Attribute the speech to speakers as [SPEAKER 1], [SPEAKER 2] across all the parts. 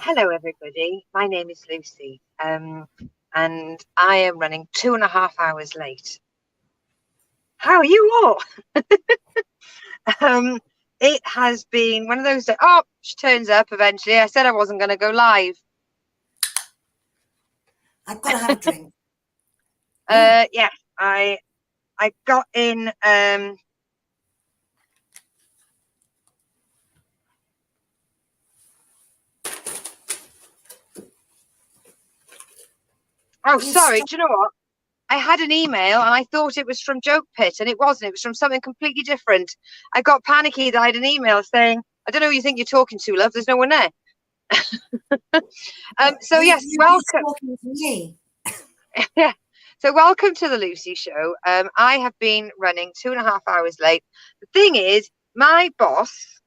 [SPEAKER 1] Hello, everybody. My name is Lucy, and I am running 2.5 hours late. How are you all? It has been one of those days. Oh, she turns up eventually. I said I wasn't going to go live.
[SPEAKER 2] I've got to have a drink.
[SPEAKER 1] Yeah, I got in. Oh, sorry. Do you know what? I had an email and I thought it was from Joke Pit, and it wasn't. It was from something completely different. I got panicky that I had an email saying, "I don't know who you think you're talking to, love. There's no one there." So yes, welcome.
[SPEAKER 2] Talking to me.
[SPEAKER 1] Yeah. So welcome to the Lucy Show. I have been running 2.5 hours late. The thing is, my boss,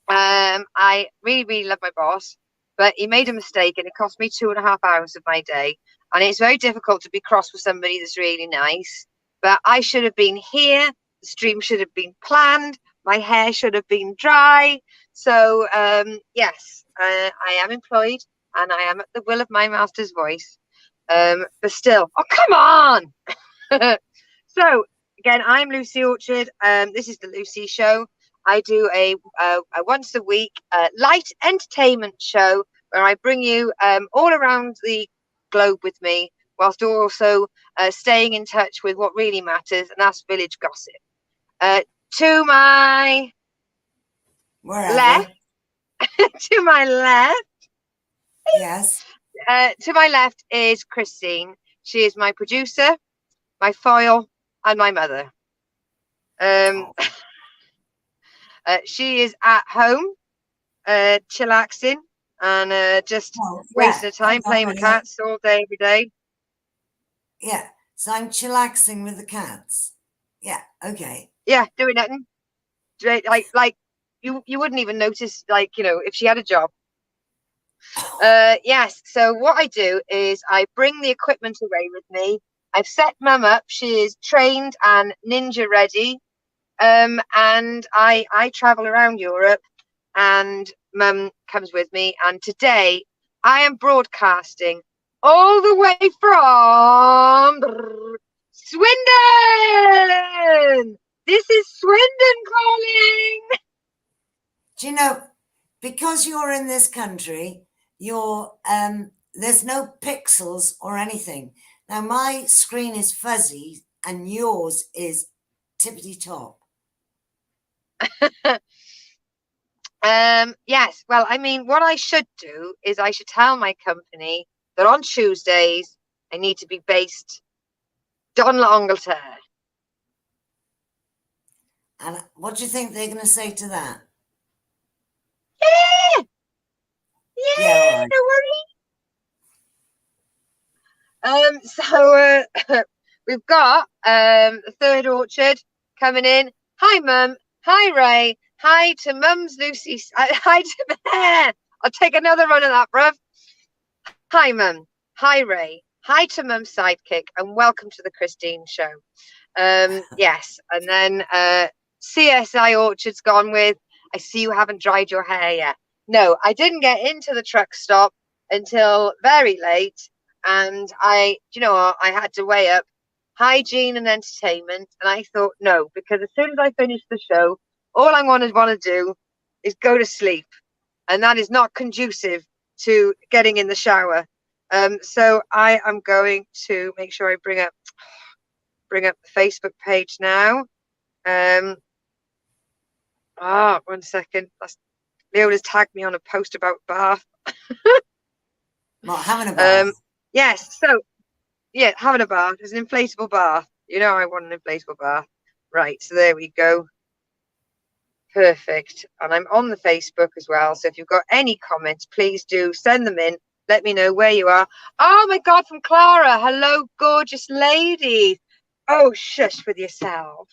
[SPEAKER 1] I really, really love my boss, but he made a mistake and it cost me 2.5 hours of my day. And it's very difficult to be cross with somebody that's really nice. But I should have been here. The stream should have been planned. My hair should have been dry. So, yes, I am employed and I am at the will of my master's voice. But still, oh, come on. So, again, I'm Lucy Orchard. This is the Lucy Show. I do a once a week light entertainment show where I bring you all around the globe with me, whilst also staying in touch with what really matters, and that's village gossip. To my left, to my left,
[SPEAKER 2] yes.
[SPEAKER 1] To my left is Christine. She is my producer, my foil, and my mother. She is at home, chillaxing and just wasting her time playing with cats all day, every day.
[SPEAKER 2] Yeah, so I'm chillaxing with the cats. Yeah, okay.
[SPEAKER 1] Yeah, doing nothing. Like you wouldn't even notice, like, you know, if she had a job. Yes, so what I do is I bring the equipment away with me. I've set Mum up. She is trained and ninja ready. And I travel around Europe, and Mum comes with me. And today I am broadcasting all the way from Swindon. This is Swindon calling.
[SPEAKER 2] Do you know, because you're in this country, you're there's no pixels or anything. Now my screen is fuzzy and yours is tippity top.
[SPEAKER 1] Yes, well, I mean, what I should do is I should tell my company that on Tuesdays I need to be based in Angleterre.
[SPEAKER 2] And what do you think they're going to say to that?
[SPEAKER 1] Yeah, right. No worries. So we've got the third orchard coming in. Hi, Mum. Hi, Ray. Hi to Mum's Lucy. Hi to I'll take another run of that, bruv. Hi, Mum. Hi, Ray. Hi to Mum's sidekick, and welcome to the Christine Show. Yes, and then CSI Orchard's gone with, I see you haven't dried your hair yet. No, I didn't get into the truck stop until very late, and you know what, I had to weigh up hygiene and entertainment, and I thought no, because as soon as I finish the show, all I want to do is go to sleep, and that is not conducive to getting in the shower. So I am going to make sure I bring up the Facebook page now. 1 second. Leona's tagged me on a post about Bath.
[SPEAKER 2] Not having a bath.
[SPEAKER 1] Yes, so yeah, having a bath. It's an inflatable bath. You know, I want an inflatable bath. Right, so there we go. Perfect. And I'm on the Facebook as well. So if you've got any comments, please do send them in. Let me know where you are. Oh my God, from Clara. Hello, gorgeous ladies. Oh, shush with yourself.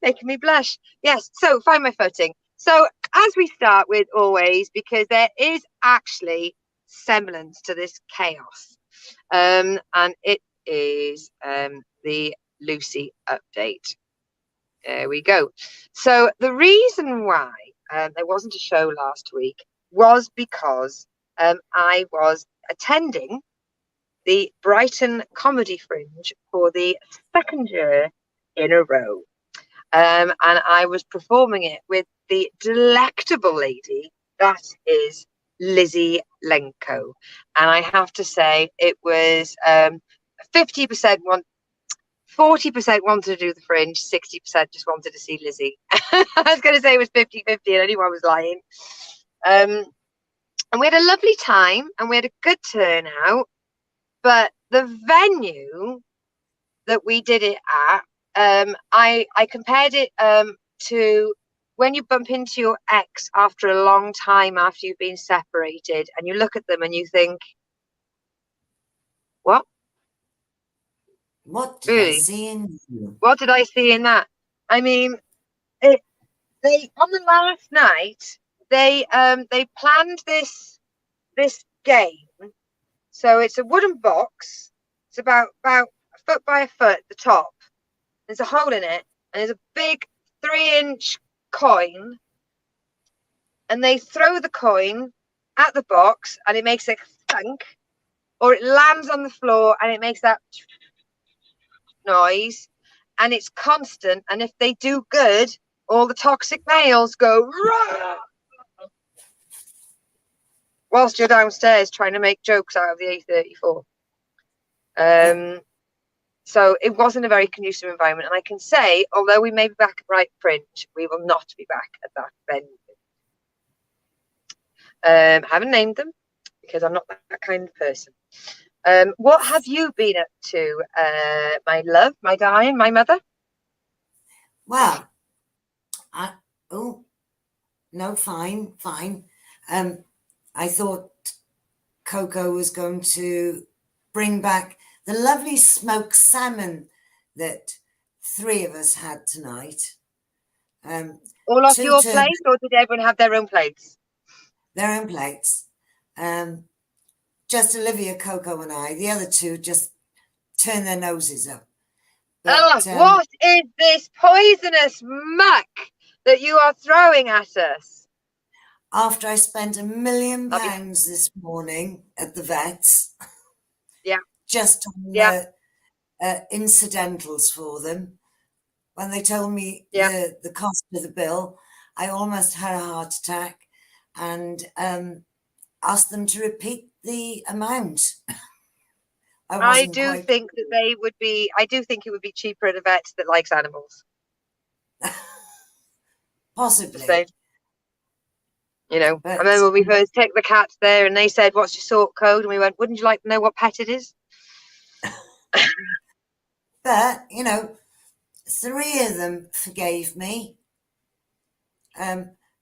[SPEAKER 1] Making me blush. Yes, so find my footing. So as we start with always, because there is actually semblance to this chaos, and it is the Lucy update. There we go. So the reason why there wasn't a show last week was because I was attending the Brighton Comedy Fringe for the second year in a row. And I was performing it with the delectable lady that is Lizzie Lenko. And I have to say, it was 50% 40% wanted to do the Fringe, 60% just wanted to see Lizzie. I was going to say it was 50-50 and anyone was lying. And we had a lovely time and we had a good turnout. But the venue that we did it at, I compared it to when you bump into your ex after a long time after you've been separated and you look at them and you think, what?
[SPEAKER 2] What did I see in you?
[SPEAKER 1] What did I see in that? I mean, they on the last night they planned this game. So it's a wooden box. It's about a foot by a foot at the top. There's a hole in it, and there's a big 3-inch coin. And they throw the coin at the box, and it makes a thunk, or it lands on the floor, and it makes that noise. And it's constant. And if they do good, all the toxic males go rah! Whilst you're downstairs trying to make jokes out of the A34. So it wasn't a very conducive environment. And I can say, although we may be back at Bright Fringe, we will not be back at that venue. Haven't named them because I'm not that kind of person. What have you been up to, my love, my darling, my mother?
[SPEAKER 2] Well, fine. I thought Coco was going to bring back the lovely smoked salmon that 3 of us had tonight.
[SPEAKER 1] All off your plate, or did everyone have their own plates?
[SPEAKER 2] Their own plates. Just Olivia, Coco, and I. The other 2 just turned their noses up.
[SPEAKER 1] But, what is this poisonous muck that you are throwing at us?
[SPEAKER 2] After I spent £1 million this morning at the vets, just on the incidentals for them, when they told me the cost of the bill, I almost had a heart attack and asked them to repeat the amount. I do think it would be cheaper at a vet that likes animals. Possibly.
[SPEAKER 1] You know, I remember when we first took the cats there and they said, "What's your sort code?" And we went, "Wouldn't you like to know what pet it is?"
[SPEAKER 2] But, you know, 3 of them forgave me.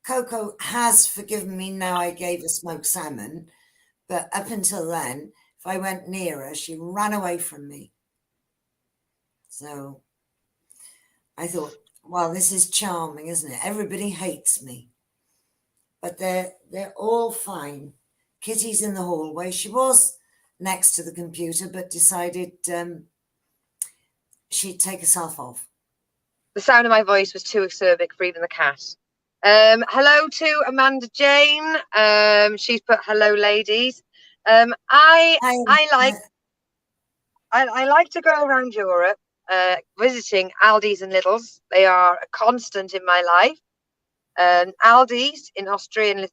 [SPEAKER 2] Coco has forgiven me now I gave her smoked salmon. But up until then, if I went near her, she ran away from me. So I thought, well, this is charming, isn't it? Everybody hates me. But they're all fine. Kitty's in the hallway. She was next to the computer, but decided she'd take herself off.
[SPEAKER 1] The sound of my voice was too acerbic for even the cat. Hello to Amanda Jane. She's put hello, ladies. I like to go around Europe visiting Aldi's and Lidl's. They are a constant in my life. Aldi's in Austria and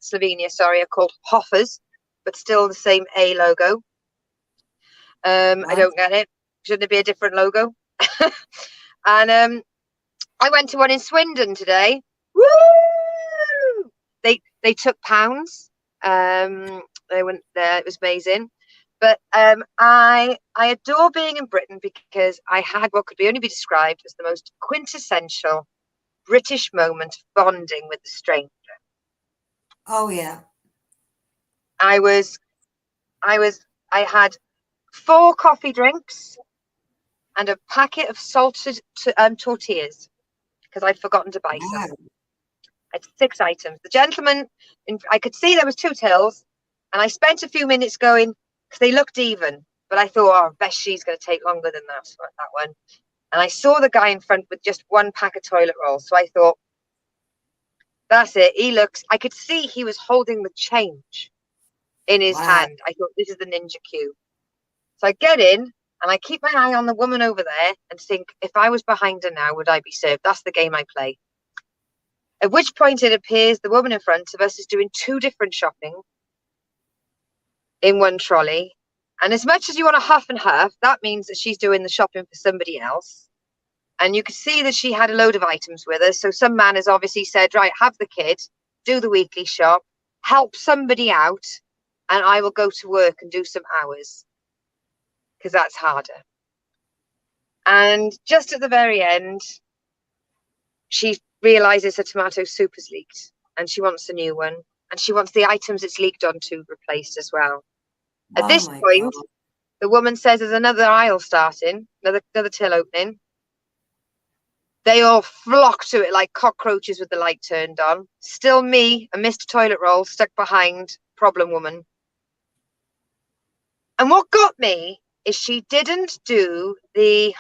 [SPEAKER 1] Slovenia, are called Hoffers, but still the same A logo. I don't get it. Shouldn't it be a different logo? And I went to one in Swindon today. Woo! They took pounds. They went there. It was amazing. But I adore being in Britain because I had what could only be described as the most quintessential British moment of bonding with a stranger.
[SPEAKER 2] Oh yeah.
[SPEAKER 1] I had 4 coffee drinks and a packet of salted tortillas because I'd forgotten to buy some. I had 6 items. The gentleman, I could see there was 2 tills, and I spent a few minutes going because they looked even. But I thought, oh, I bet she's going to take longer than that one. And I saw the guy in front with just 1 pack of toilet rolls. So I thought, That's it. He looks, I could see he was holding the change in his hand. I thought, this is the ninja queue. So I get in and I keep my eye on the woman over there and think, if I was behind her now, would I be served? That's the game I play. At which point it appears the woman in front of us is doing 2 different shopping in one trolley. And as much as you want to huff and huff, that means that she's doing the shopping for somebody else. And you could see that she had a load of items with her. So some man has obviously said, right, have the kid, do the weekly shop, help somebody out, and I will go to work and do some hours, because that's harder. And just at the very end, she realizes her tomato soup has leaked and she wants a new one. And she wants the items it's leaked onto replaced as well. At this point,
[SPEAKER 2] God.
[SPEAKER 1] The woman says there's another aisle starting, another till opening. They all flock to it like cockroaches with the light turned on. Still me and Mr. Toilet Roll stuck behind problem woman. And what got me is she didn't do the...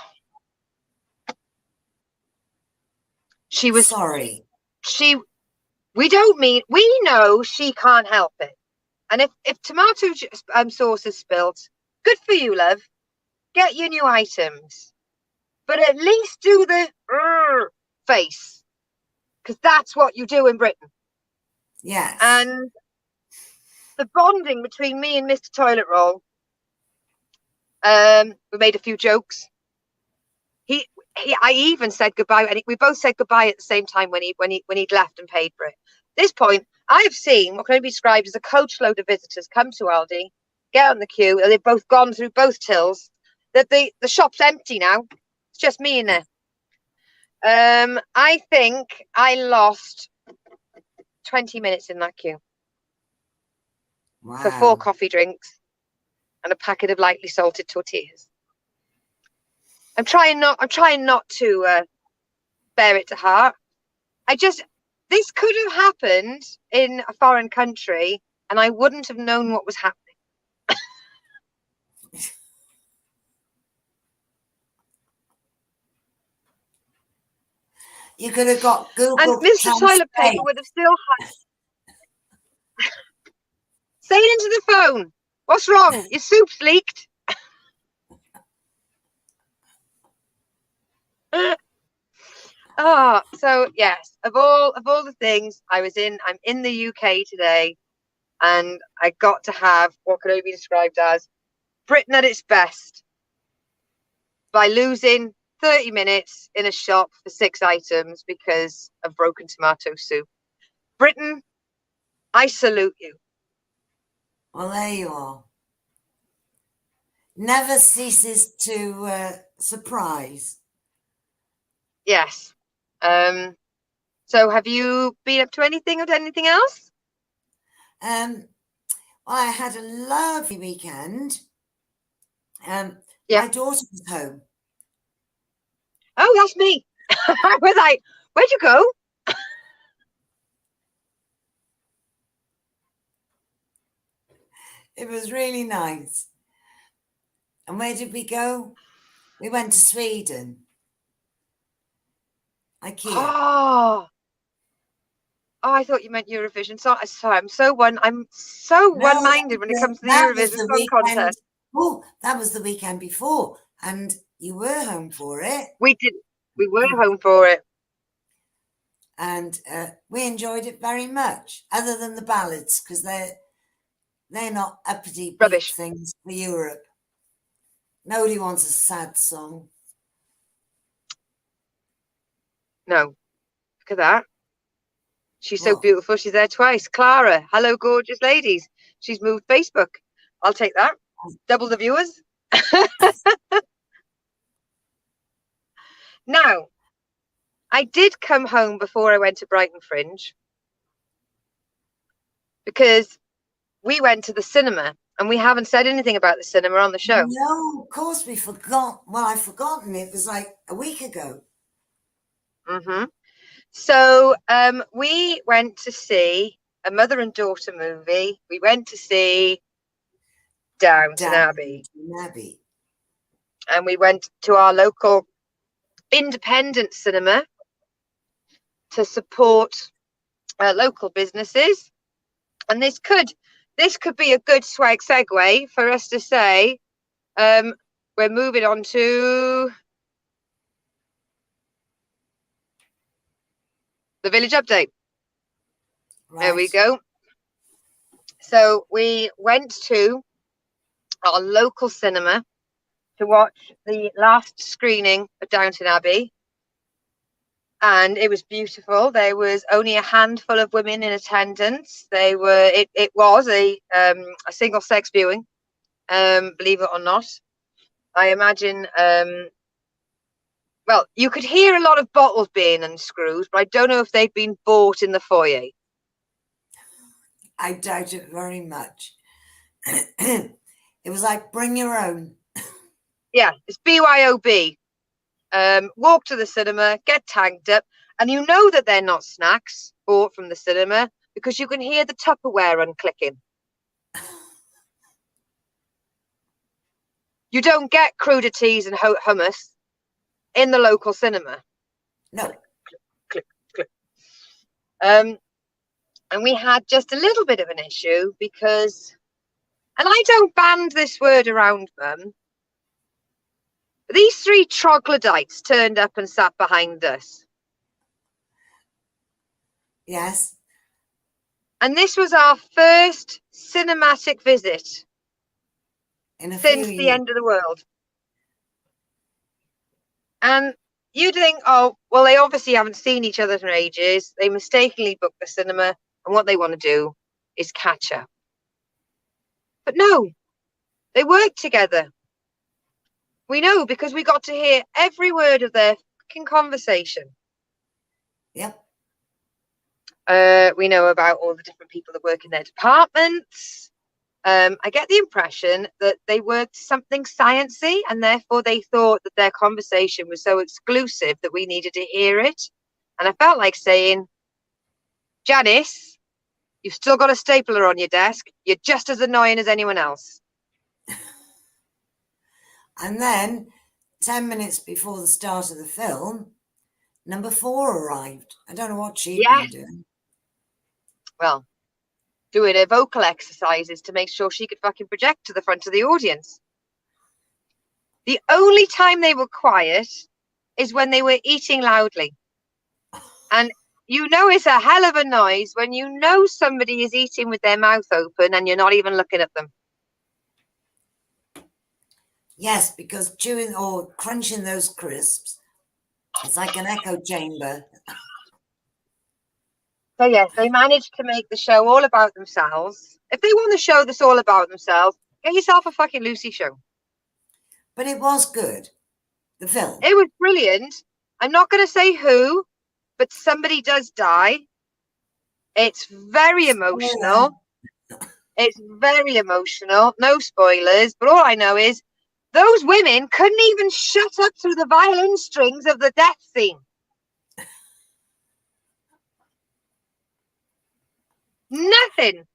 [SPEAKER 1] She was...
[SPEAKER 2] Sorry.
[SPEAKER 1] We don't mean... We know she can't help it. And if tomato sauce is spilt, good for you, love. Get your new items. But at least do the face. Because that's what you do in Britain.
[SPEAKER 2] Yes.
[SPEAKER 1] And the bonding between me and Mr. Toilet Roll, we made a few jokes. I even said goodbye, and we both said goodbye at the same time when he'd left and paid for it. At this point, I have seen what can be described as a coachload of visitors come to Aldi, get on the queue, and they've both gone through both tills. That the shop's empty now. It's just me in there. I think I lost 20 minutes in that queue.
[SPEAKER 2] Wow.
[SPEAKER 1] For 4 coffee drinks and a packet of lightly salted tortillas. I'm trying not to bear it to heart. This could have happened in a foreign country and I wouldn't have known what was happening.
[SPEAKER 2] You could have got Google.
[SPEAKER 1] And Mr. Toilet Paper would have still had... Say it into the phone. What's wrong? Your soup's leaked. So yes, of all the things I'm in the UK today, and I got to have what could only be described as Britain at its best by losing 30 minutes in a shop for 6 items because of broken tomato soup. Britain, I salute you.
[SPEAKER 2] Well, there you are. Never ceases to surprise.
[SPEAKER 1] Yes. So have you been up to anything or anything else?
[SPEAKER 2] Well, I had a lovely weekend.
[SPEAKER 1] Yeah.
[SPEAKER 2] My daughter was home.
[SPEAKER 1] Oh, that's me. I was like, where'd you go?
[SPEAKER 2] It was really nice. And where did we go? We went to Sweden. IKEA.
[SPEAKER 1] Oh, I thought you meant Eurovision. Sorry, I'm so one-minded when it comes to the Eurovision Song Contest.
[SPEAKER 2] Oh, that was the weekend before, and you were home for it.
[SPEAKER 1] We were home for it,
[SPEAKER 2] and we enjoyed it very much. Other than the ballads, because they're not uppity
[SPEAKER 1] rubbish
[SPEAKER 2] things for Europe. Nobody wants a sad song.
[SPEAKER 1] No, look at that. She's so beautiful. She's there twice. Clara, hello, gorgeous ladies. She's moved Facebook. I'll take that. Double the viewers. Now, I did come home before I went to Brighton Fringe because we went to the cinema and we haven't said anything about the cinema on the show.
[SPEAKER 2] No, of course we forgot. Well, I've forgotten. It was like a week ago.
[SPEAKER 1] Mm-hmm. So we went to see a mother and daughter movie. We went to see Downton Abbey. And we went to our local independent cinema to support local businesses, and this could be a good segue for us to say we're moving on to the village update. Right. There we go. So we went to our local cinema to watch the last screening of Downton Abbey, and it was beautiful. There was only a handful of women in attendance. It was a single sex viewing, believe it or not. I imagine well, you could hear a lot of bottles being unscrewed, but I don't know if they've been bought in the foyer.
[SPEAKER 2] I doubt it very much. It was like, bring your own.
[SPEAKER 1] Yeah, it's BYOB. Walk to the cinema, get tagged up, and you know that they're not snacks bought from the cinema because you can hear the Tupperware unclicking. You don't get crudities and hummus in the local cinema.
[SPEAKER 2] No.
[SPEAKER 1] Click, click. And we had just a little bit of an issue because, and I don't band this word around, Mum, these 3 troglodytes turned up and sat behind us.
[SPEAKER 2] Yes.
[SPEAKER 1] And this was our first cinematic visit since the end of the world. And you'd think, oh, well, they obviously haven't seen each other for ages. They mistakenly booked the cinema, and what they want to do is catch up. But no, they work together. We know because we got to hear every word of their fucking conversation.
[SPEAKER 2] Yep.
[SPEAKER 1] We know about all the different people that work in their departments. I get the impression that they worked something sciencey, and therefore they thought that their conversation was so exclusive that we needed to hear it. And I felt like saying, Janice, you've still got a stapler on your desk. You're just as annoying as anyone else.
[SPEAKER 2] And then 10 minutes before the start of the film, number 4 arrived. I don't know what she'd been doing.
[SPEAKER 1] Well, doing her vocal exercises to make sure she could fucking project to the front of the audience. The only time they were quiet is when they were eating loudly. And you know it's a hell of a noise when you know somebody is eating with their mouth open and you're not even looking at them.
[SPEAKER 2] Yes, because chewing or crunching those crisps, it's like an echo chamber.
[SPEAKER 1] So yes, they managed to make the show all about themselves. If they want to show this all about themselves, get yourself a fucking Lucy show.
[SPEAKER 2] But it was good, the film.
[SPEAKER 1] It was brilliant. I'm not going to say who, but somebody does die. It's very emotional. It's very emotional. No spoilers, but all I know is those women couldn't even shut up through the violin strings of the death scene. Nothing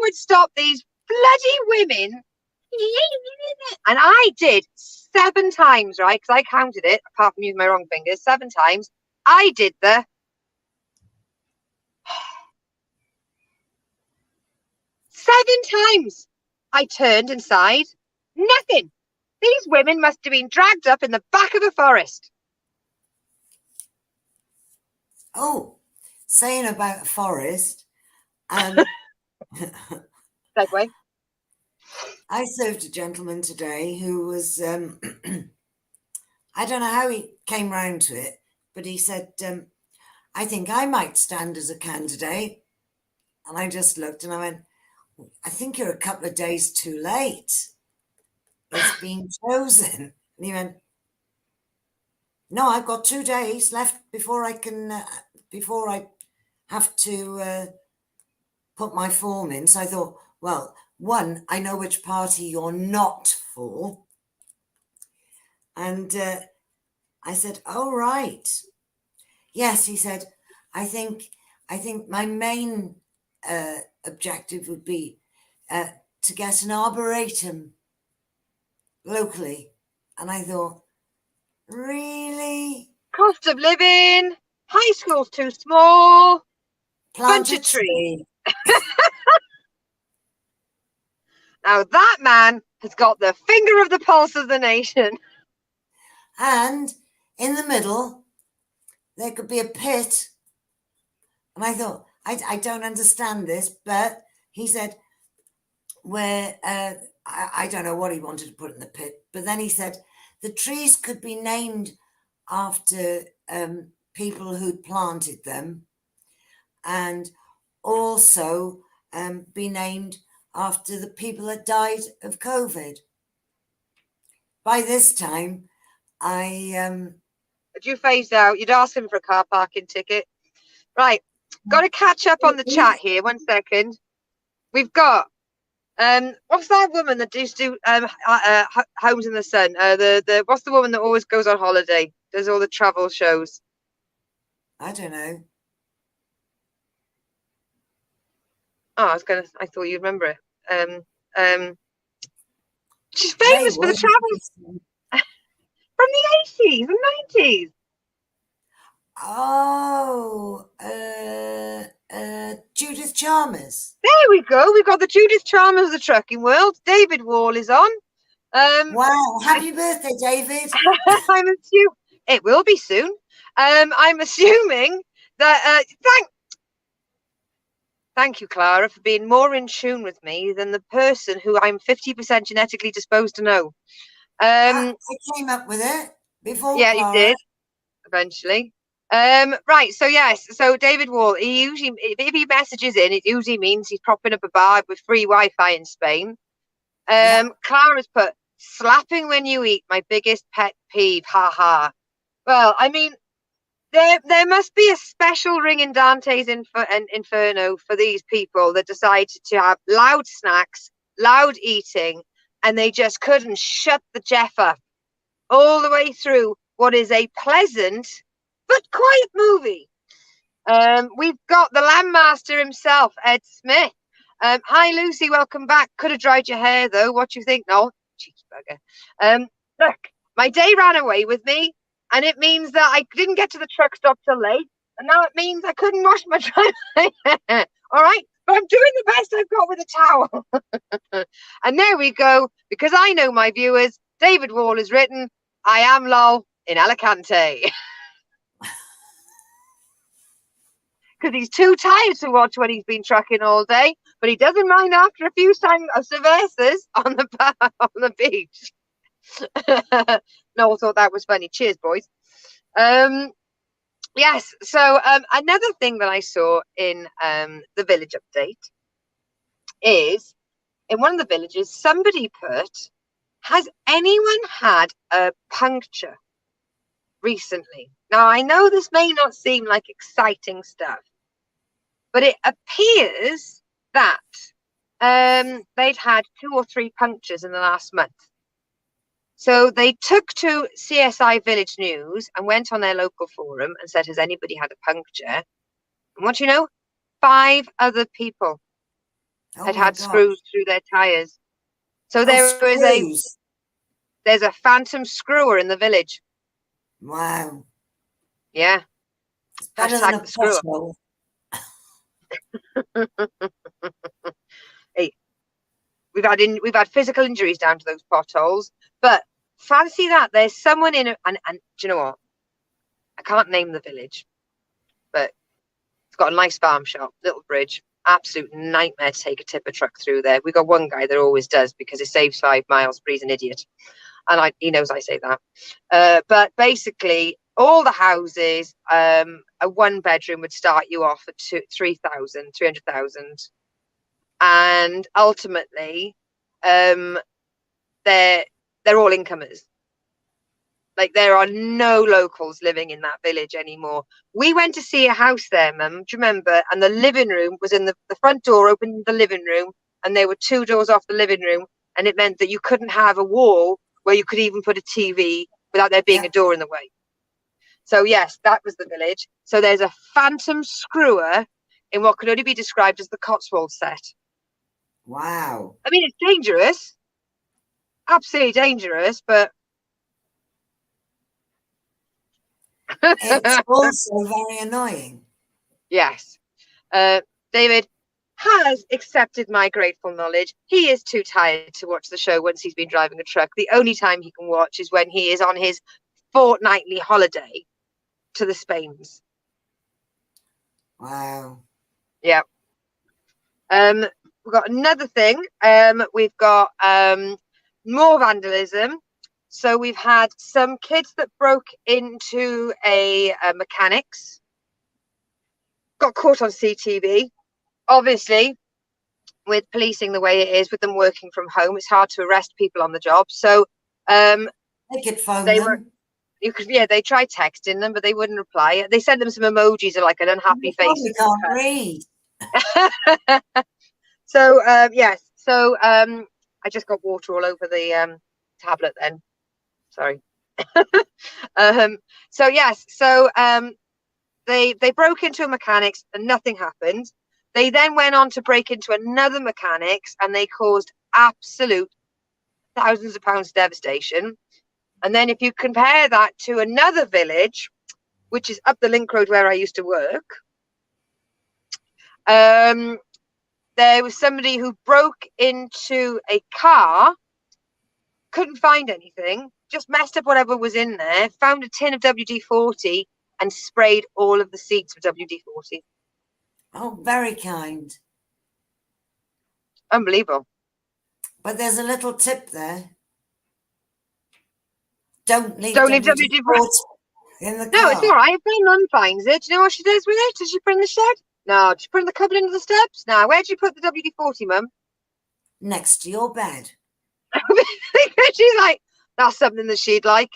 [SPEAKER 1] would stop these bloody women. And I did 7 times, right? Because I counted it, apart from using my wrong fingers, 7 times. I did the 7 times. I turned and sighed. Nothing. These women must have been dragged up in the back of a forest.
[SPEAKER 2] Oh, saying about a forest.
[SPEAKER 1] Segue.
[SPEAKER 2] I served a gentleman today who was, I don't know how he came round to it, but he said, I think I might stand as a candidate. And I just looked and I went, I think you're a couple of days too late. It's been chosen. And he went, no, I've got 2 days left before I can, before I have to put my form in. So I thought, well, one, I know which party you're not for. And I said, oh, right. Yes, he said, I think my main objective would be to get an arboretum locally. And I thought, really?
[SPEAKER 1] Cost of living, high school's too small.
[SPEAKER 2] Plant
[SPEAKER 1] bunch
[SPEAKER 2] a
[SPEAKER 1] of trees.
[SPEAKER 2] tree.
[SPEAKER 1] Now that man has got the finger of the pulse of the nation.
[SPEAKER 2] And in the middle, there could be a pit. And I thought, I don't understand this, but he said, where, I don't know what he wanted to put in the pit, but then he said, the trees could be named after people who'd planted them, and also be named after the people that died of COVID. By this time,
[SPEAKER 1] Had you phased out? You'd ask him for a car parking ticket. Right. Got to catch up on the chat here. 1 second. We've got what's that woman that used to do Homes in the Sun? The what's the woman that always goes on holiday? Does all the travel shows?
[SPEAKER 2] I don't know.
[SPEAKER 1] Oh, I thought you'd remember it. She's famous for the travels from the 80s and 90s.
[SPEAKER 2] Oh, Judith Chalmers.
[SPEAKER 1] There we go. We've got the Judith Chalmers of the trucking world. David Wall is on.
[SPEAKER 2] Wow! Happy birthday, David.
[SPEAKER 1] I'm assuming it will be soon. I'm assuming that thank you, Clara, for being more in tune with me than the person who I'm 50% genetically disposed to know.
[SPEAKER 2] I came up with it before.
[SPEAKER 1] Yeah,
[SPEAKER 2] Clara.
[SPEAKER 1] you did eventually. Right. So yes. So David Wall. He usually, if he messages in, it usually means he's propping up a bar with free Wi-Fi in Spain. Clara's put slapping when you eat, my biggest pet peeve. Ha ha. Well, I mean, there must be a special ring in Dante's Inferno for these people that decided to have loud snacks, loud eating, and they just couldn't shut the Jeff up all the way through what is a pleasant but quiet movie. We've got the Landmaster himself, Ed Smith. Hi, Lucy. Welcome back. Could have dried your hair, though. What do you think? No, cheeky bugger. Look, my day ran away with me, and it means that I didn't get to the truck stop till late, and now it means I couldn't wash my driveway. All right, but I'm doing the best I've got with a towel. And there we go. Because I know my viewers, David Wall has written, I am lol in Alicante. Because he's too tired to watch when he's been trucking all day, but he doesn't mind after a few cervezas on the beach. Noel thought that was funny. Cheers, boys. Yes. So another thing that I saw in the village update is in one of the villages, somebody put, has anyone had a puncture recently? Now, I know this may not seem like exciting stuff, but it appears that they'd had 2 or 3 punctures in the last month. So they took to CSI Village News and went on their local forum and said, has anybody had a puncture? And what do you know? 5 other people had screws through their tires. So there's a phantom screwer in the village.
[SPEAKER 2] Wow.
[SPEAKER 1] Yeah.
[SPEAKER 2] It's better than a pothole.
[SPEAKER 1] Hey, we've had physical injuries down to those potholes, but fancy that there's someone in and do you know what? I can't name the village, but it's got a nice farm shop, little bridge. Absolute nightmare to take a tipper truck through there. We got one guy that always does because it saves 5 miles, but he's an idiot, and he knows I say that. But basically, all the houses, a 1-bedroom would start you off at 300,000, and ultimately, they're all incomers. Like, there are no locals living in that village anymore. We went to see a house there, Mum. Do you remember? And the living room was in the front door opened in the living room, and there were 2 doors off the living room, and it meant that you couldn't have a wall where you could even put a TV without there being a door in the way. So yes, that was the village. So there's a phantom screwer in what could only be described as the Cotswold set.
[SPEAKER 2] Wow.
[SPEAKER 1] I mean, it's dangerous. Absolutely dangerous, but
[SPEAKER 2] it's also very annoying.
[SPEAKER 1] Yes. David has accepted my grateful knowledge. He is too tired to watch the show once he's been driving a truck. The only time he can watch is when he is on his fortnightly holiday to the Spains.
[SPEAKER 2] Wow.
[SPEAKER 1] Yeah. We've got another thing. We've got more vandalism. So we've had some kids that broke into a mechanics, got caught on CTV. Obviously, with policing the way it is, with them working from home, it's hard to arrest people on the job. So
[SPEAKER 2] they could phone them.
[SPEAKER 1] They tried texting them, but they wouldn't reply. They sent them some emojis of like an unhappy face.
[SPEAKER 2] You can't read.
[SPEAKER 1] So yes. So I just got water all over the tablet then. Sorry. So yes. So they broke into a mechanics and nothing happened. They then went on to break into another mechanics and they caused absolute thousands of pounds of devastation. And then if you compare that to another village, which is up the link road where I used to work, there was somebody who broke into a car, couldn't find anything, just messed up whatever was in there, found a tin of WD-40 and sprayed all of the seats with WD-40.
[SPEAKER 2] Oh, very kind.
[SPEAKER 1] Unbelievable.
[SPEAKER 2] But there's a little tip there. Don't leave
[SPEAKER 1] WD-40
[SPEAKER 2] in the car.
[SPEAKER 1] No, it's all right. If my mum finds it, do you know what she does with it? Does she put it in the shed? No. Does she put it in the cupboard under the steps? No. Where do you put the WD-40, Mum?
[SPEAKER 2] Next to your bed.
[SPEAKER 1] She's like, that's something that she'd like.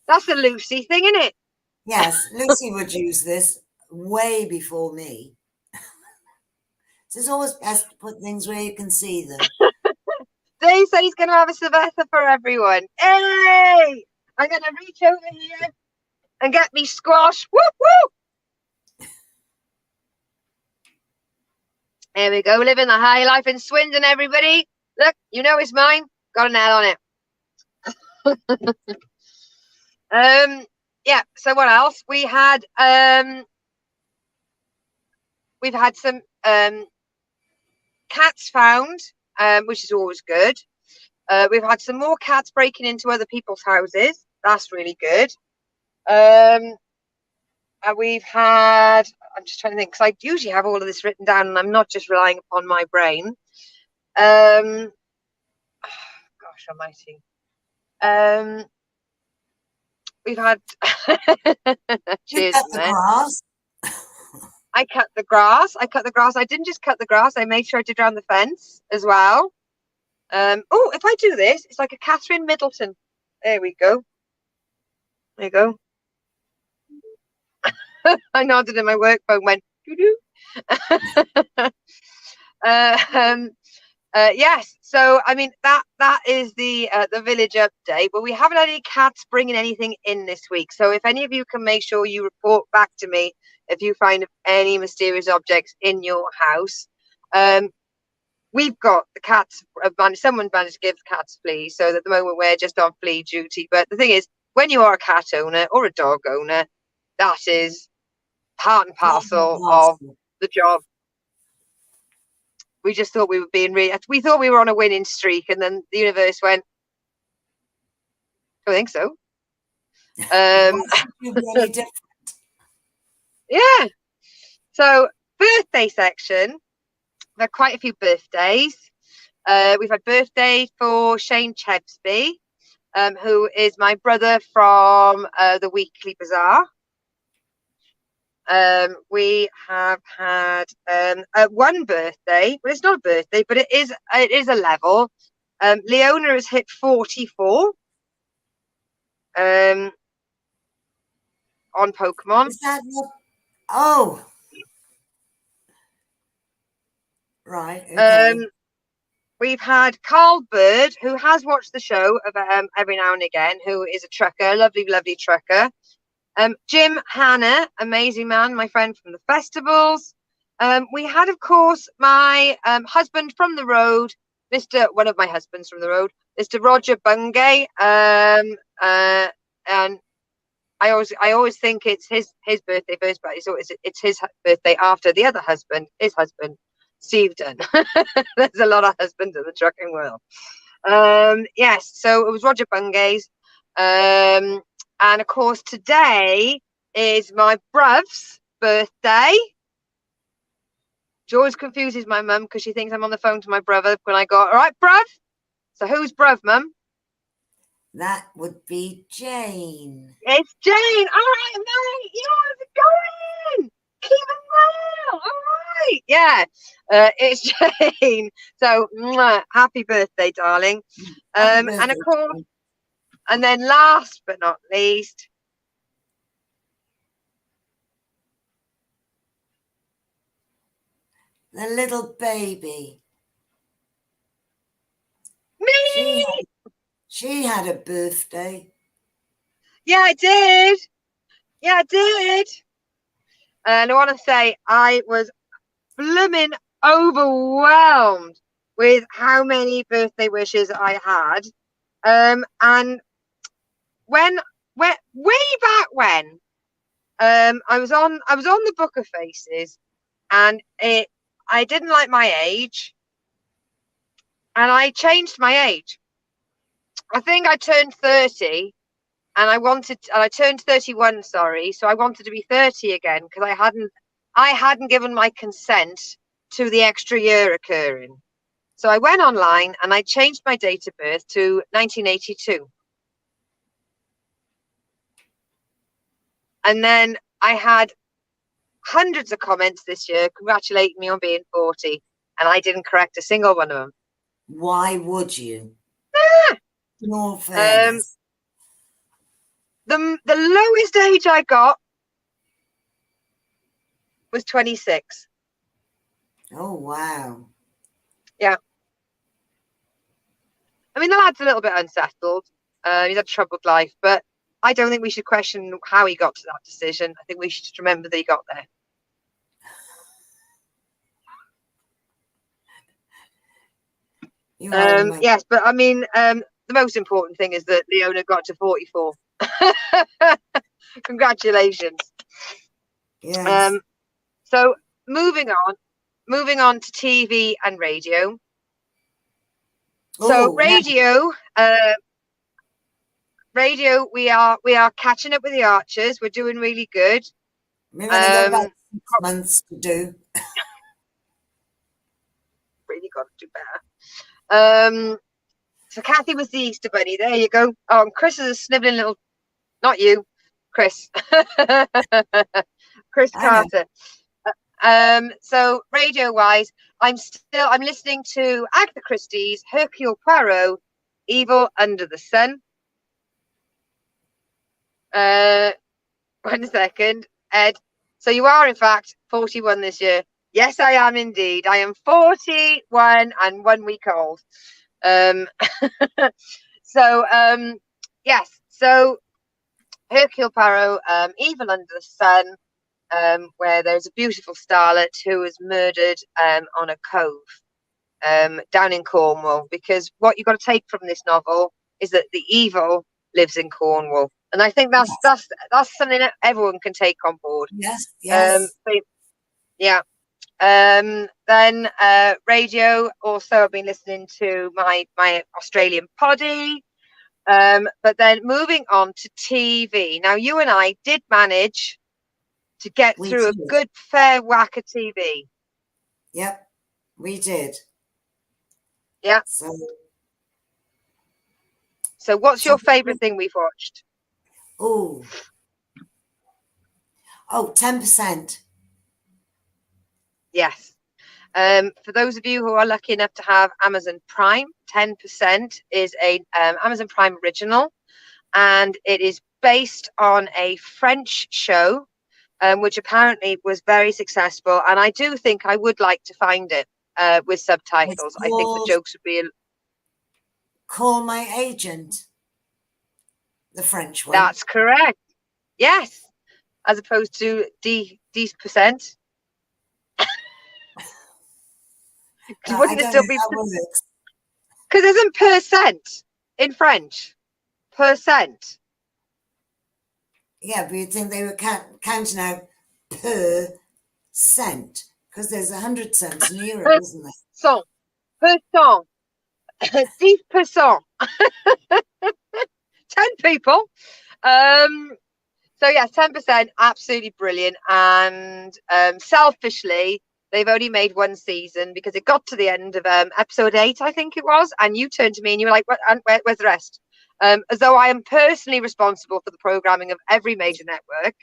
[SPEAKER 1] That's a Lucy thing, isn't it?
[SPEAKER 2] Yes, Lucy would use this way before me. It's always best to put things where you can see them.
[SPEAKER 1] Dave said he's going to have a Sylvester for everyone. Hey! I'm going to reach over here and get me squash. Woo woo! There we go. Living the high life in Swindon, everybody. Look, you know it's mine. Got an L on it. Yeah. So what else? We've had some cats found, which is always good. We've had some more cats breaking into other people's houses. That's really good. And we've had, I'm just trying to think, because I usually have all of this written down and I'm not just relying upon my brain. Gosh almighty. We've had cheers,
[SPEAKER 2] grass.
[SPEAKER 1] I cut the grass. I didn't just cut the grass. I made sure I did around the fence as well. Oh, if I do this, it's like a Catherine Middleton. There we go. There you go. I nodded and my work phone went doo-doo. Yes, so I mean that is the village update, but we haven't had any cats bringing anything in this week. So if any of you can make sure you report back to me if you find any mysterious objects in your house. We've got the cats. Someone managed to give the cats fleas, so at the moment we're just on flea duty. But the thing is, when you are a cat owner or a dog owner, that is part and parcel of the job. We just thought we were being we thought we were on a winning streak, and then the universe went, I think so. Yeah. So birthday section. We've had quite a few birthdays. We've had birthday for Shane Chebsby, who is my brother from the Weekly Bazaar. We have had one birthday, but it's not a birthday, but it is a level. Leona has hit 44 on Pokemon.
[SPEAKER 2] Is that not... Oh, right. Okay.
[SPEAKER 1] We've had Carl Bird, who has watched the show every now and again, who is a trucker, lovely, lovely trucker. Jim Hanna, amazing man, my friend from the festivals. We had, of course, my husband from the road, one of my husbands from the road, Mr. Roger Bungay, and I always think it's his birthday first, but it's his birthday after the other husband, his husband, Steve Dunn. There's a lot of husbands in the trucking world. Yes, so it was Roger Bungay's. And of course, today is my bruv's birthday. She always confuses my mum because she thinks I'm on the phone to my brother when I go, all right, bruv? So who's bruv, mum?
[SPEAKER 2] That would be Jane.
[SPEAKER 1] It's Jane. All right, mate. How's it going? Keeping well. All right. Yeah. It's Jane. So happy birthday, darling.
[SPEAKER 2] Happy birthday.
[SPEAKER 1] And of course, and then last but not least,
[SPEAKER 2] the little baby.
[SPEAKER 1] me.
[SPEAKER 2] She had a birthday.
[SPEAKER 1] Yeah, I did. Yeah, I did. And I want to say I was blooming overwhelmed with how many birthday wishes I had. And when way back when, I was on the Book of Faces, and I didn't like my age, and I changed my age. I think I turned 30, and I turned 31, sorry. So I wanted to be 30 again because I hadn't given my consent to the extra year occurring. So I went online and I changed my date of birth to 1982. And then I had hundreds of comments this year congratulating me on being 40, and I didn't correct a single one of them.
[SPEAKER 2] Why would you? No
[SPEAKER 1] fairness. The lowest age I got was 26.
[SPEAKER 2] Oh, wow.
[SPEAKER 1] Yeah. I mean, the lad's a little bit unsettled. He's had a troubled life, but I don't think we should question how he got to that decision. I think we should just remember that he got there. Yes, but I mean, the most important thing is that Leona got to 44. Congratulations.
[SPEAKER 2] Yes.
[SPEAKER 1] So moving on to TV and radio. So radio, radio, we are catching up with the Archers. We're doing really good.
[SPEAKER 2] Maybe they've got about 6 months to do.
[SPEAKER 1] Really got to do better. So Kathy was the Easter Bunny. There you go. Oh, and Chris is a sniveling little. Not you, Chris. Chris Carter. So radio-wise, I'm listening to Agatha Christie's Hercule Poirot, Evil Under the Sun. 1 second, Ed. So you are in fact 41 this year. Yes, I am indeed. I am 41 and 1 week old. Yes. So Hercule Poirot, Evil Under the Sun, where there's a beautiful starlet who was murdered on a cove down in Cornwall. Because what you've got to take from this novel is that the evil lives in Cornwall, and I think that's something that everyone can take on board.
[SPEAKER 2] Yes. Yes.
[SPEAKER 1] Yeah. Then radio. Also, I've been listening to my Australian poddy. But then moving on to TV. Now, you and I did manage to get through a good fair whack of TV.
[SPEAKER 2] Yep, we did.
[SPEAKER 1] Yeah. So what's your favourite thing we've watched?
[SPEAKER 2] Oh, 10%.
[SPEAKER 1] Yes. For those of you who are lucky enough to have Amazon Prime, 10% is a Amazon Prime original, and it is based on a French show, which apparently was very successful. And I do think I would like to find it with subtitles. I think the jokes would be.
[SPEAKER 2] Call My Agent, the French one.
[SPEAKER 1] That's correct. Yes, as opposed to 10%. Wouldn't it still be? Because isn't percent in French? Percent.
[SPEAKER 2] Yeah, but you'd think they were counting out per cent, because there's 100 cents in euro,
[SPEAKER 1] Per
[SPEAKER 2] isn't there?
[SPEAKER 1] cent. Per cent. 10%. 10 people. So yes, 10%, absolutely brilliant. And selfishly, they've only made one season because it got to the end of episode 8, I think it was, and you turned to me and you were like, where's the rest? As though I am personally responsible for the programming of every major network.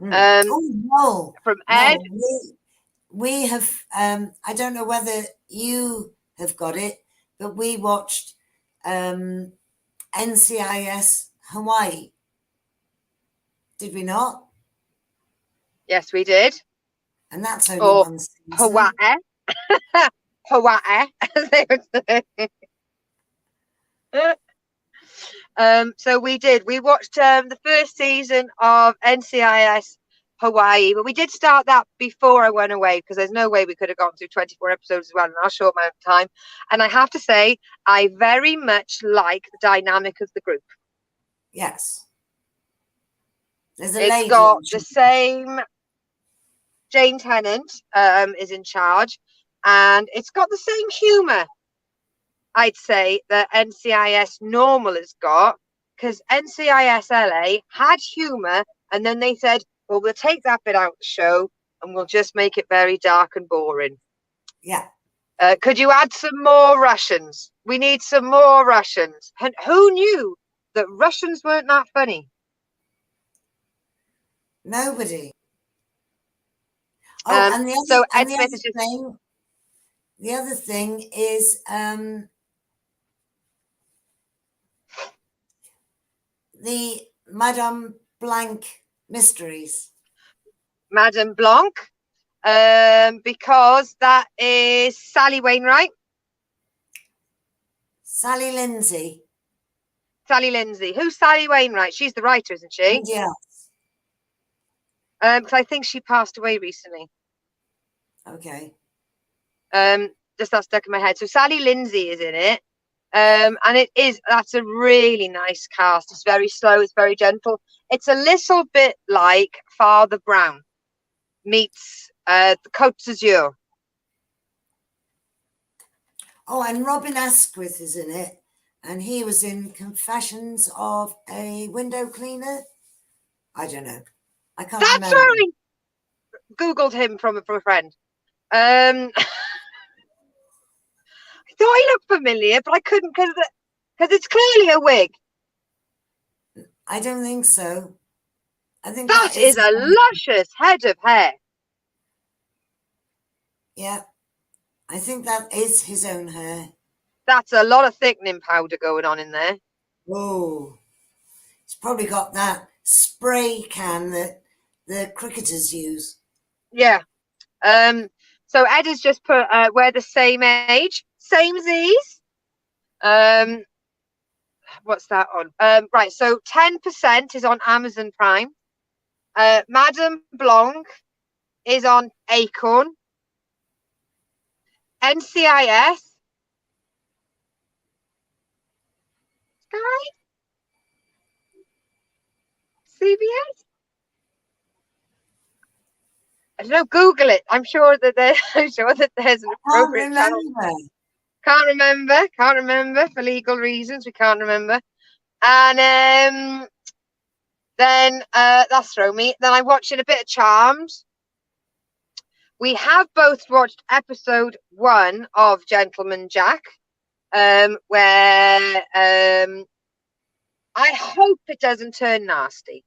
[SPEAKER 2] Oh
[SPEAKER 1] From Ed.
[SPEAKER 2] no, we have. I don't know whether you have got it, but we watched NCIS Hawaii. Did we not?
[SPEAKER 1] Yes, we did.
[SPEAKER 2] And that's only
[SPEAKER 1] Or
[SPEAKER 2] one season.
[SPEAKER 1] Hawaii. Hawaii. So we did. We watched the first season of NCIS Hawaii, but we did start that before I went away because there's no way we could have gone through 24 episodes as well in our short amount of time. And I have to say, I very much like the dynamic of the group.
[SPEAKER 2] Yes. There's a lady.
[SPEAKER 1] It's got the same. Jane Tennant is in charge, and it's got the same humour, I'd say, that NCIS normal has got, because NCIS LA had humour, and then they said, well, we'll take that bit out of the show and we'll just make it very dark and boring.
[SPEAKER 2] Yeah.
[SPEAKER 1] Could you add some more Russians? We need some more Russians. And who knew that Russians weren't that funny?
[SPEAKER 2] Nobody. Oh, and the other,
[SPEAKER 1] so
[SPEAKER 2] and the other thing, the other thing is the Madame Blanc mysteries.
[SPEAKER 1] Madame Blanc, because that is Sally Wainwright.
[SPEAKER 2] Sally Lindsay.
[SPEAKER 1] Sally Lindsay. Who's Sally Wainwright? She's the writer, isn't she?
[SPEAKER 2] Yeah.
[SPEAKER 1] Because I think she passed away recently.
[SPEAKER 2] Okay.
[SPEAKER 1] Just that stuck in my head. So Sally Lindsay is in it. And that's a really nice cast. It's very slow, it's very gentle. It's a little bit like Father Brown meets the Côte d'Azur.
[SPEAKER 2] Oh, and Robin Asquith is in it, and he was in Confessions of a Window Cleaner. I don't know. I can't remember.
[SPEAKER 1] That's right. Googled him from a friend. I thought he looked familiar, but I couldn't because it's clearly a wig.
[SPEAKER 2] I don't think so. I think
[SPEAKER 1] that is a luscious head of hair.
[SPEAKER 2] Yeah, I think that is his own hair.
[SPEAKER 1] That's a lot of thickening powder going on in there.
[SPEAKER 2] Oh, he's probably got that spray can that the cricketers use.
[SPEAKER 1] Yeah. So Ed has just put we're the same age, same Z's. What's that on? Right, so 10% is on Amazon Prime. Madame Blanc is on Acorn. NCIS. Sky. CBS. I don't know. Google it. I'm sure that there's an appropriate channel. Can't remember for legal reasons. We can't remember. And then that's thrown me. Then I'm watching a bit of Charmed. We have both watched episode 1 of Gentleman Jack, where I hope it doesn't turn nasty.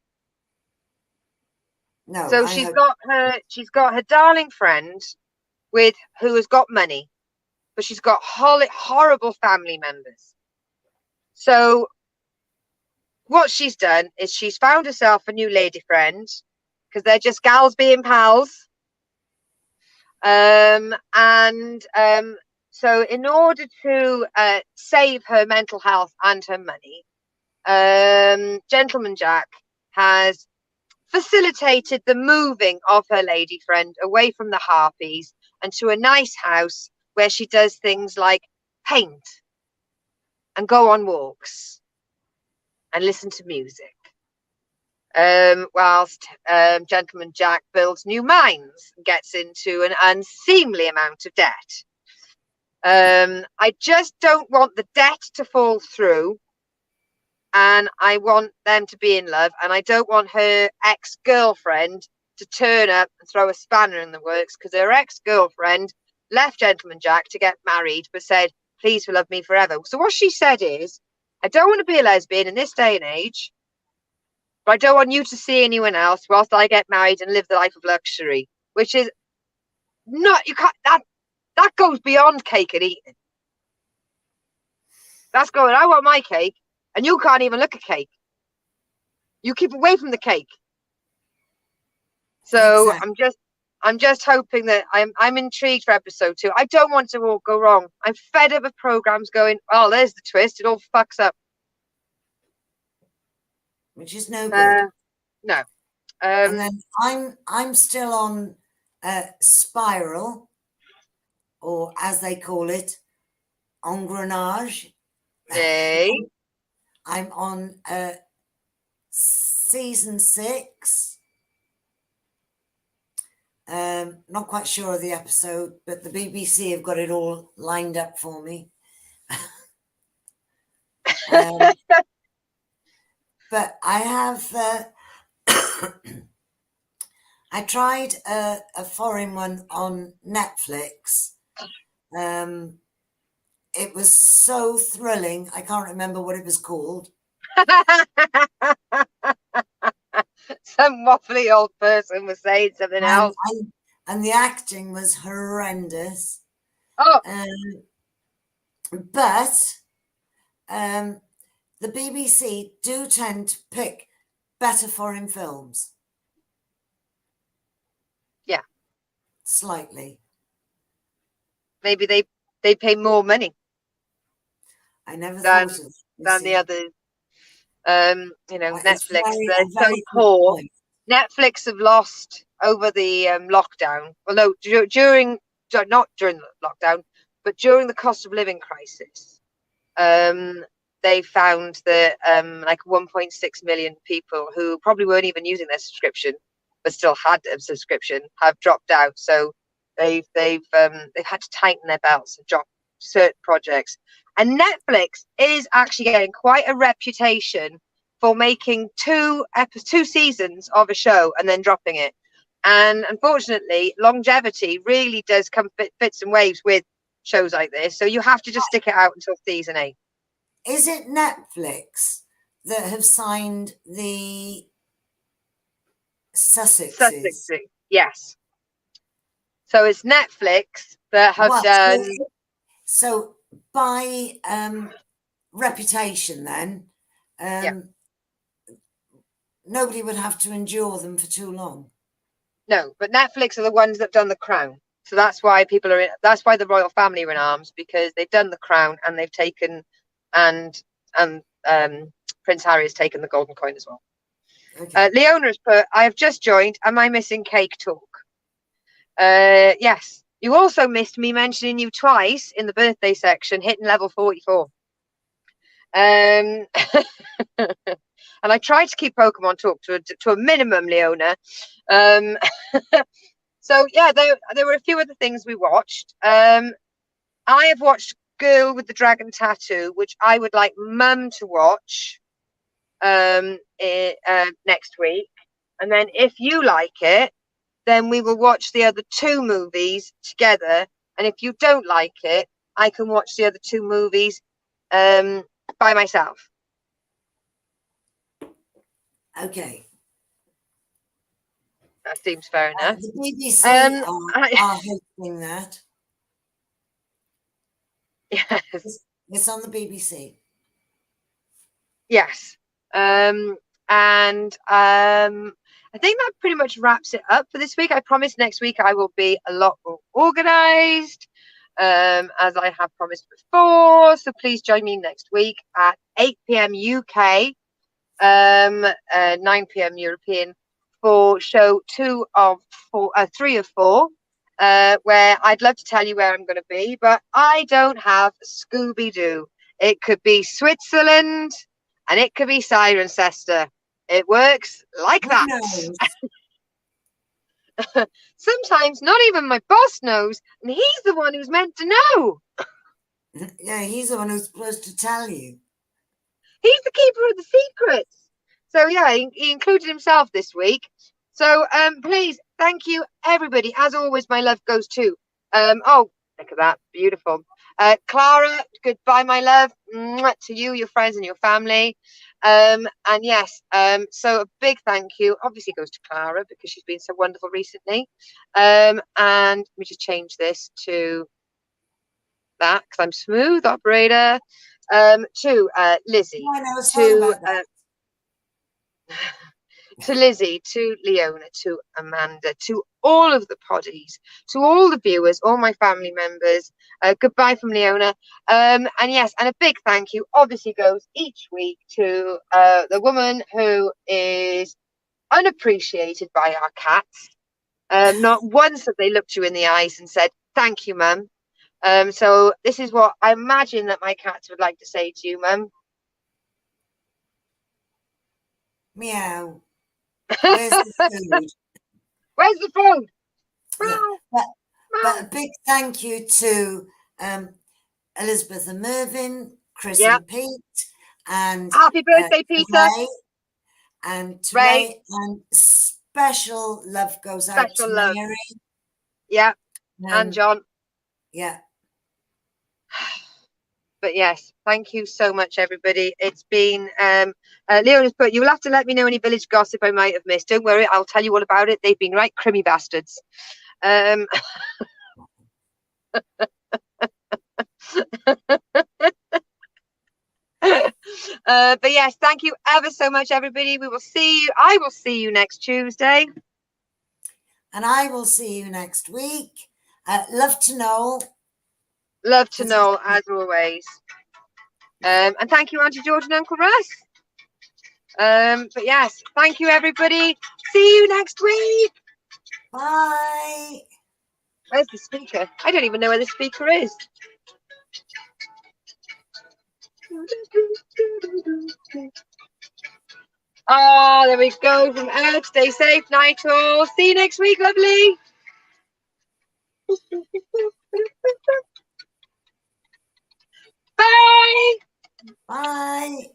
[SPEAKER 2] No.
[SPEAKER 1] So she's got her darling friend who has got money, but she's got horrible family members. So what she's done is she's found herself a new lady friend because they're just gals being pals. So in order to save her mental health and her money, Gentleman Jack has facilitated the moving of her lady friend away from the harpies and to a nice house where she does things like paint and go on walks and listen to music whilst Gentleman Jack builds new mines and gets into an unseemly amount of debt. I just don't want the debt to fall through, and I want them to be in love, and I don't want her ex-girlfriend to turn up and throw a spanner in the works, because her ex-girlfriend left Gentleman Jack to get married, but said, please love me forever. So what she said is, I don't want to be a lesbian in this day and age, but I don't want you to see anyone else whilst I get married and live the life of luxury, which is not, you can't, that goes beyond cake and eating. That's going, I want my cake, and you can't even look at cake. You keep away from the cake. So exactly. I'm just hoping that I'm intrigued for episode 2. I don't want to all go wrong. I'm fed up of programs going, oh, there's the twist. It all fucks up.
[SPEAKER 2] Which is no good.
[SPEAKER 1] No.
[SPEAKER 2] And then I'm still on Spiral, or as they call it, Engrenage.
[SPEAKER 1] Hey.
[SPEAKER 2] I'm on season 6. Not quite sure of the episode, but the BBC have got it all lined up for me. But I have I tried a foreign one on Netflix. It was so thrilling. I can't remember what it was called.
[SPEAKER 1] Some waffly old person was saying something else.
[SPEAKER 2] And the acting was horrendous.
[SPEAKER 1] Oh.
[SPEAKER 2] But the BBC do tend to pick better foreign films.
[SPEAKER 1] Yeah.
[SPEAKER 2] Slightly.
[SPEAKER 1] Maybe they pay more money.
[SPEAKER 2] I never thought of
[SPEAKER 1] than the others. You know, Netflix, they're so poor. Netflix have lost over the lockdown. Well, no, not during the lockdown, but during the cost of living crisis. They found that like 1.6 million people who probably weren't even using their subscription, but still had a subscription, have dropped out. So they've had to tighten their belts and drop certain projects. And Netflix is actually getting quite a reputation for making two seasons of a show and then dropping it. And unfortunately, longevity really does come fits and waves with shows like this. So you have to just stick it out until season 8.
[SPEAKER 2] Is it Netflix that have signed the Sussexes?
[SPEAKER 1] Yes. So it's Netflix that have done.
[SPEAKER 2] So by reputation, then, nobody would have to endure them for too long.
[SPEAKER 1] No, but Netflix are the ones that have done The Crown. So that's why that's why the royal family are in arms, because they've done The Crown and they've taken, and Prince Harry has taken the golden coin as well. Okay. Leona has put, I have just joined. Am I missing cake talk? Yes. You also missed me mentioning you twice in the birthday section, hitting level 44. And I tried to keep Pokemon talk to a minimum, Leona. So yeah, there were a few other things we watched. I have watched Girl with the Dragon Tattoo, which I would like Mum to watch next week. And then if you like it, then we will watch the other 2 movies together. And if you don't like it, I can watch the other 2 movies by myself.
[SPEAKER 2] Okay.
[SPEAKER 1] That seems fair enough.
[SPEAKER 2] The BBC are hosting that.
[SPEAKER 1] Yes.
[SPEAKER 2] It's on the BBC.
[SPEAKER 1] Yes. And I think that pretty much wraps it up for this week. I promise next week I will be a lot more organised, as I have promised before. So please join me next week at 8 p.m. UK, 9 p.m. European, for show 3 of 4, where I'd love to tell you where I'm going to be, but I don't have Scooby-Doo. It could be Switzerland, and it could be Cirencester. It works like
[SPEAKER 2] Who
[SPEAKER 1] that.
[SPEAKER 2] knows?
[SPEAKER 1] Sometimes not even my boss knows, and he's the one who's meant to know.
[SPEAKER 2] Yeah, he's the one who's supposed to tell you.
[SPEAKER 1] He's the keeper of the secrets. So yeah, he included himself this week. So please, thank you everybody. As always, my love goes to oh, look at that, beautiful. Clara, goodbye, my love. Mwah, to you, your friends, and your family. And yes, so a big thank you obviously goes to Clara because she's been so wonderful recently. And let me just change this to that because I'm smooth operator. To Lizzie,
[SPEAKER 2] I know, sorry
[SPEAKER 1] to
[SPEAKER 2] about that.
[SPEAKER 1] to Lizzie, to Leona, to Amanda, to all of the poddies, to all the viewers, all my family members. Goodbye from Leona. And yes, and a big thank you obviously goes each week to the woman who is unappreciated by our cats. Not once have they looked you in the eyes and said, thank you, Mum. So this is what I imagine that my cats would like to say to you, Mum.
[SPEAKER 2] Meow. Where's the food?
[SPEAKER 1] Where's the food?
[SPEAKER 2] Yeah. But a big thank you to Elizabeth and Mervyn, Chris
[SPEAKER 1] Yeah.
[SPEAKER 2] and Pete, and
[SPEAKER 1] Happy birthday, Peter.
[SPEAKER 2] Ray, and to
[SPEAKER 1] Ray.
[SPEAKER 2] Ray, and special love goes out
[SPEAKER 1] Special
[SPEAKER 2] to
[SPEAKER 1] love.
[SPEAKER 2] Mary.
[SPEAKER 1] Yeah, and John.
[SPEAKER 2] Yeah.
[SPEAKER 1] But yes, thank you so much, everybody. It's been Leona's put, you'll have to let me know any village gossip I might have missed. Don't worry, I'll tell you all about it. They've been right crimmy bastards. But yes, thank you ever so much, everybody. We will see you. I will see you next Tuesday.
[SPEAKER 2] And I will see you next week. Love to know.
[SPEAKER 1] Love to know, as always. And thank you, Auntie George and Uncle Russ. But yes, thank you, everybody. See you next week.
[SPEAKER 2] Bye.
[SPEAKER 1] Where's the speaker? I don't even know where the speaker is. Oh, there we go. From Ed. Stay safe, night all. See you next week, lovely. Bye.
[SPEAKER 2] Bye.